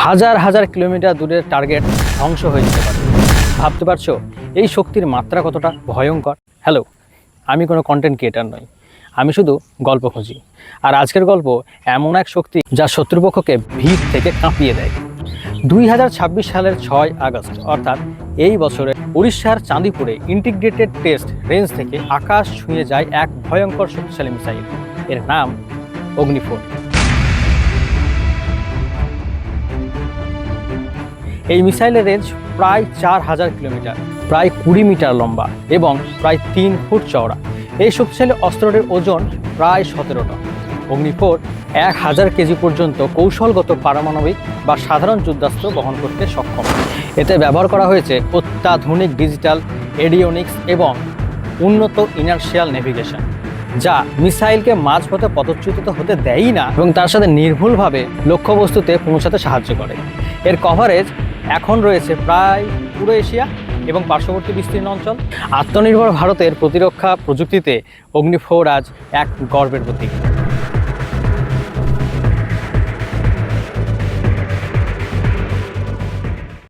হাজার হাজার কিলোমিটার দূরের টার্গেট ধ্বংস হয়ে যেতে পারে। ভাবতে পারছো এই শক্তির মাত্রা কতটা ভয়ঙ্কর? হ্যালো, আমি কোনো কন্টেন্ট ক্রিয়েটার নই, আমি শুধু গল্প খুঁজি। আর আজকের গল্প এমন এক শক্তি যা শত্রুপক্ষকে ভিত থেকে কাঁপিয়ে দেয়। 2026 সালের 6 আগস্ট অর্থাৎ এই বছরে উড়িষ্যার চাঁদিপুরে ইন্টিগ্রেটেড টেস্ট রেঞ্জ থেকে আকাশ ছুঁয়ে যায় এক ভয়ঙ্কর শক্তিশালী মিসাইল। এর নাম অগ্নি-4। এই মিসাইলের রেঞ্জ প্রায় 4000 কিলোমিটার, প্রায় 20 মিটার লম্বা এবং প্রায় 3 ফুট চওড়া। এই শক্তিশালী অস্ত্রটির ওজন প্রায় 17 টন। অগ্নি-4 1000 কেজি পর্যন্ত কৌশলগত পারমাণবিক বা সাধারণ যুদ্ধাস্ত্র বহন করতে সক্ষম। এতে ব্যবহার করা হয়েছে অত্যাধুনিক ডিজিটাল এডিওনিক্স এবং উন্নত ইনার্শিয়াল নেভিগেশন, যা মিসাইলকে মাঝপথে পদচ্যুত হতে দেয়ই না এবং তার সাথে নির্ভুলভাবে লক্ষ্যবস্তুতে পৌঁছাতে সাহায্য করে। এর কভারেজ এখন রয়েছে প্রায় পুরো এশিয়া এবং পার্শ্ববর্তী বিস্তীর্ণ অঞ্চল। আত্মনির্ভর ভারতের প্রতিরক্ষা প্রযুক্তিতে অগ্নি-4 আজ এক গর্বের প্রতীক।